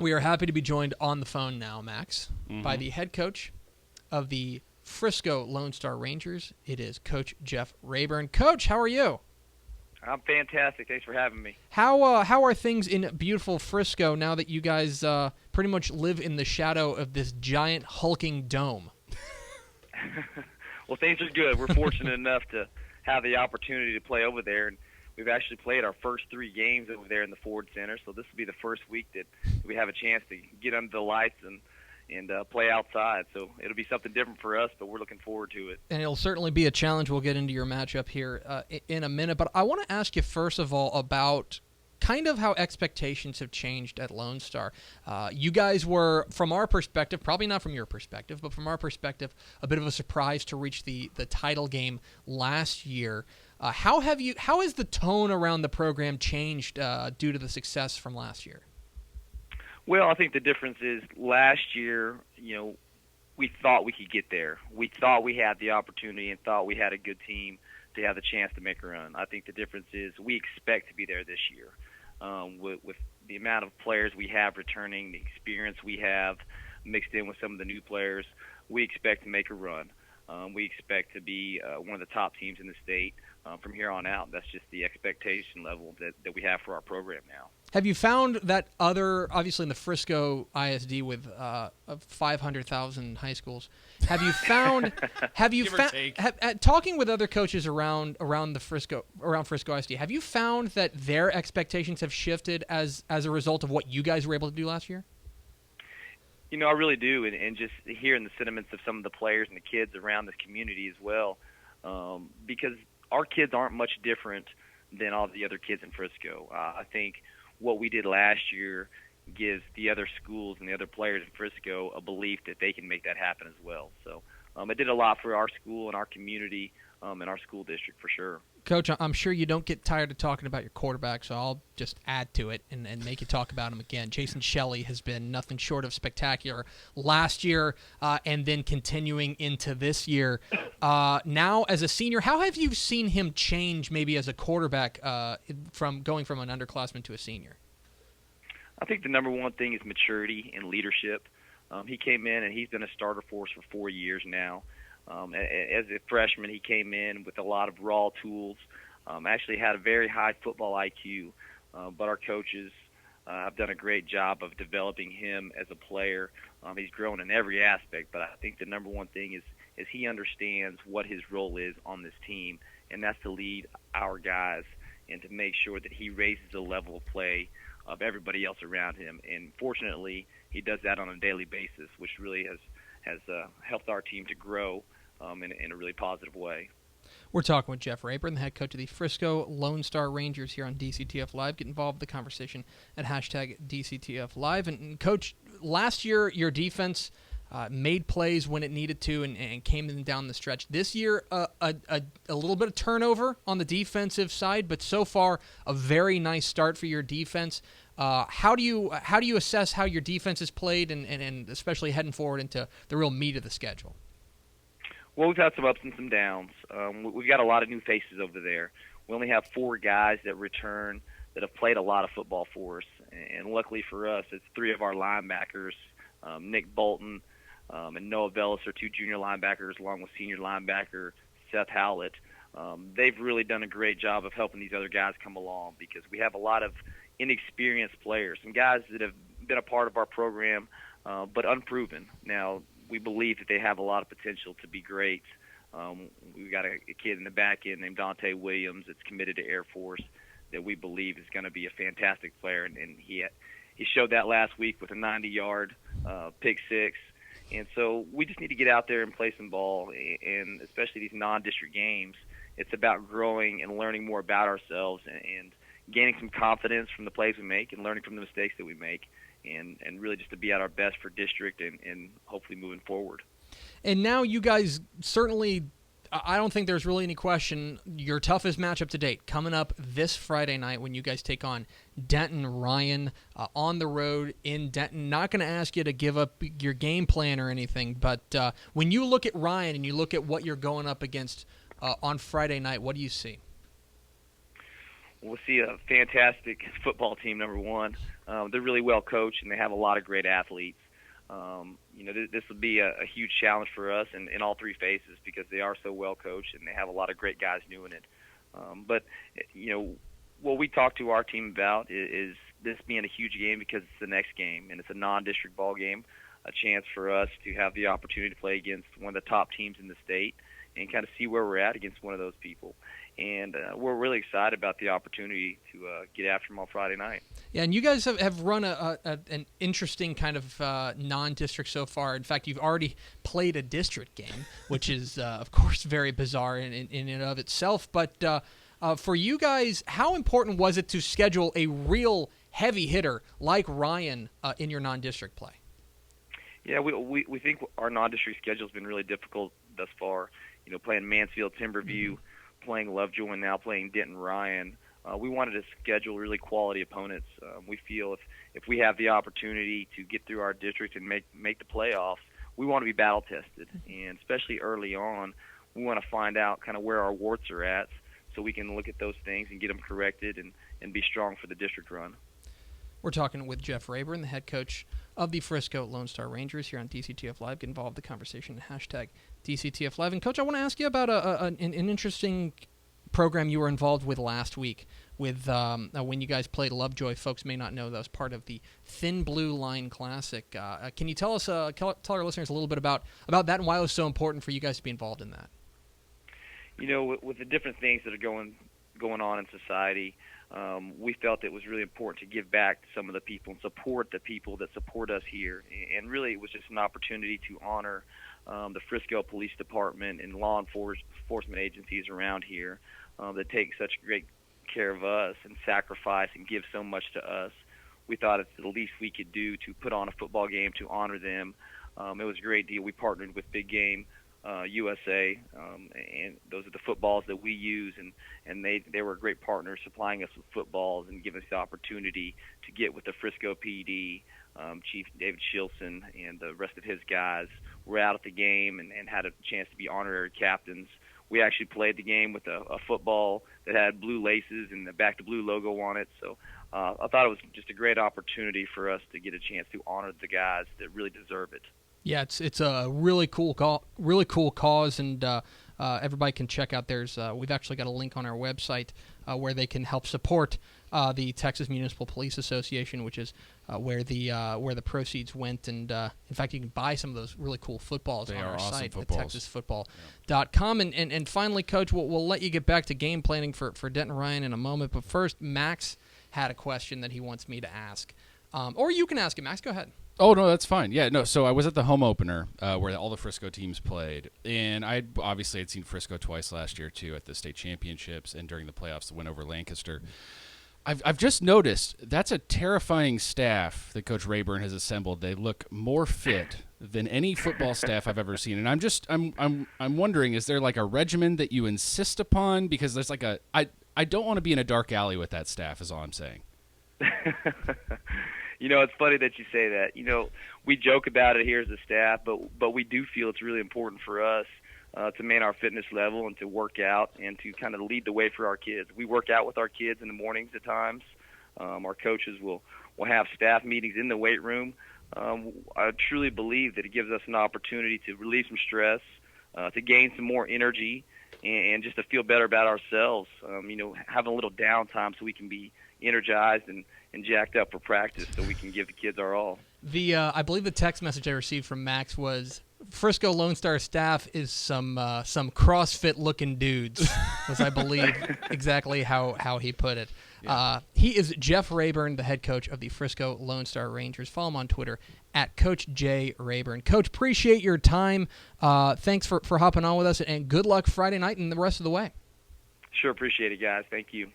We are happy to be joined on the phone now, Max, by the head coach of the Frisco Lone Star Rangers. It is Coach Jeff Rayburn. Coach, how are you? I'm fantastic. Thanks for having me. How are things in beautiful Frisco now that you guys pretty much live in the shadow of this giant hulking dome? Well, things are good. We're fortunate enough to have the opportunity to play over there, and we've actually played our first 3 games over there in the Ford Center. So this will be the first week that we have a chance to get under the lights and play outside. So it'll be something different for us, but we're looking forward to it. And it'll certainly be a challenge. We'll get into your matchup here in a minute. But I want to ask you, first of all, about kind of how expectations have changed at Lone Star. You guys were, from our perspective, probably not from your perspective, but from our perspective, a bit of a surprise to reach the title game last year. How has the tone around the program changed due to the success from last year? Well, I think the difference is last year, we thought we could get there. We thought we had the opportunity and thought we had a good team to have the chance to make a run. I think the difference is we expect to be there this year. With the amount of players we have returning, the experience we have mixed in with some of the new players, we expect to make a run. We expect to be one of the top teams in the state from here on out. That's just the expectation level that we have for our program now. Have you found that obviously in the Frisco ISD with 500,000 high schools, talking with other coaches around Frisco ISD, have you found that their expectations have shifted as a result of what you guys were able to do last year? I really do, and just hearing the sentiments of some of the players and the kids around this community as well, because our kids aren't much different than all the other kids in Frisco. I think what we did last year gives the other schools and the other players in Frisco a belief that they can make that happen as well. So it did a lot for our school and our community and our school district for sure. Coach, I'm sure you don't get tired of talking about your quarterback, so I'll just add to it and make you talk about him again. Jason Shelley has been nothing short of spectacular last year and then continuing into this year. Now, as a senior, how have you seen him change maybe as a quarterback from going from an underclassman to a senior? I think the number one thing is maturity and leadership. He came in and he's been a starter for us for 4 years now. As a freshman, he came in with a lot of raw tools, actually had a very high football IQ, but our coaches have done a great job of developing him as a player. He's grown in every aspect, but I think the number one thing is he understands what his role is on this team, and that's to lead our guys and to make sure that he raises the level of play of everybody else around him. And fortunately, he does that on a daily basis, which really has helped our team to grow in a really positive way. We're talking with Jeff Rayburn, the head coach of the Frisco Lone Star Rangers here on DCTF Live. Get involved in the conversation at #DCTF Live. And Coach, last year your defense made plays when it needed to and came in down the stretch. This year, a little bit of turnover on the defensive side, but so far a very nice start for your defense. How do you assess how your defense has played and especially heading forward into the real meat of the schedule? Well, we've had some ups and some downs. We've got a lot of new faces over there. We only have 4 guys that return that have played a lot of football for us, and luckily for us, it's 3 of our linebackers, Nick Bolton and Noah Vellis are 2 junior linebackers, along with senior linebacker Seth Howlett. They've really done a great job of helping these other guys come along because we have a lot of inexperienced players, some guys that have been a part of our program but unproven. Now, we believe that they have a lot of potential to be great. We've got a kid in the back end named Dante Williams that's committed to Air Force that we believe is going to be a fantastic player, and he showed that last week with a 90-yard pick six. And so we just need to get out there and play some ball, and especially these non-district games, it's about growing and learning more about ourselves and gaining some confidence from the plays we make and learning from the mistakes that we make. And really just to be at our best for district and hopefully moving forward. And now you guys certainly, I don't think there's really any question, your toughest matchup to date coming up this Friday night when you guys take on Denton Ryan on the road in Denton. Not going to ask you to give up your game plan or anything, but when you look at Ryan and you look at what you're going up against on Friday night, what do you see? we'll see a fantastic football team, number one. They're really well coached, and they have a lot of great athletes. This will be a huge challenge for us in all three phases because they are so well coached, and they have a lot of great guys doing it. But what we talk to our team about is this being a huge game because it's the next game, and it's a non-district ball game, a chance for us to have the opportunity to play against one of the top teams in the state and kind of see where we're at against one of those people. And we're really excited about the opportunity to get after them on Friday night. Yeah, and you guys have run an interesting kind of non-district so far. In fact, you've already played a district game, which is, of course, very bizarre in and of itself. But for you guys, how important was it to schedule a real heavy hitter like Ryan in your non-district play? Yeah, we think our non-district schedule has been really difficult thus far. Playing Mansfield, Timberview, playing Lovejoy, and now playing Denton Ryan. We wanted to schedule really quality opponents. We feel if we have the opportunity to get through our district and make the playoffs, we want to be battle tested, and especially early on, we want to find out kind of where our warts are at, so we can look at those things and get them corrected and be strong for the district run. We're talking with Jeff Rayburn, the head coach of the Frisco Lone Star Rangers here on DCTF Live. Get involved in the conversation, hashtag DCTF Live. And, Coach, I want to ask you about an interesting program you were involved with last week with when you guys played Lovejoy. Folks may not know that was part of the Thin Blue Line Classic. Can you tell us, tell our listeners a little bit about that and why it was so important for you guys to be involved in that? With the different things that are going on in society, we felt it was really important to give back to some of the people and support the people that support us here. And really, it was just an opportunity to honor the Frisco Police Department and law enforcement agencies around here that take such great care of us and sacrifice and give so much to us. We thought it's the least we could do to put on a football game to honor them. It was a great deal. We partnered with Big Game USA, and those are the footballs that we use, and they were great partners supplying us with footballs and giving us the opportunity to get with the Frisco PD, Chief David Shilson and the rest of his guys. Were out at the game and had a chance to be honorary captains. We actually played the game with a football that had blue laces and the Back to Blue logo on it, so I thought it was just a great opportunity for us to get a chance to honor the guys that really deserve it. Yeah, it's a really cool cause, and everybody can check out. We've actually got a link on our website where they can help support the Texas Municipal Police Association, which is where the proceeds went. And in fact, you can buy some of those really cool footballs on our site at texasfootball.com. And finally, Coach, we'll let you get back to game planning for Denton Ryan in a moment. But first, Max had a question that he wants me to ask, or you can ask it, Max. Go ahead. Oh, no, that's fine. Yeah, no, so I was at the home opener where all the Frisco teams played, and I obviously had seen Frisco twice last year, too, at the state championships and during the playoffs, the win over Lancaster. I've just noticed that's a terrifying staff that Coach Rayburn has assembled. They look more fit than any football staff I've ever seen, and I'm wondering, is there like a regimen that you insist upon? Because there's like I don't want to be in a dark alley with that staff, is all I'm saying. It's funny that you say that. We joke about it here as a staff, but we do feel it's really important for us to maintain our fitness level and to work out and to kind of lead the way for our kids. We work out with our kids in the mornings at times. Our coaches will have staff meetings in the weight room. I truly believe that it gives us an opportunity to relieve some stress, to gain some more energy, and just to feel better about ourselves. Having a little downtime so we can be energized and jacked up for practice so we can give the kids our all. I believe the text message I received from Max was Frisco Lone Star staff is some CrossFit looking dudes, was I believe exactly how he put it. Yeah. He is Jeff Rayburn, the head coach of the Frisco Lone Star Rangers. Follow him on Twitter at Coach J Rayburn. Coach, appreciate your time. Thanks for hopping on with us, and good luck Friday night and the rest of the way. Sure, appreciate it, guys. Thank you.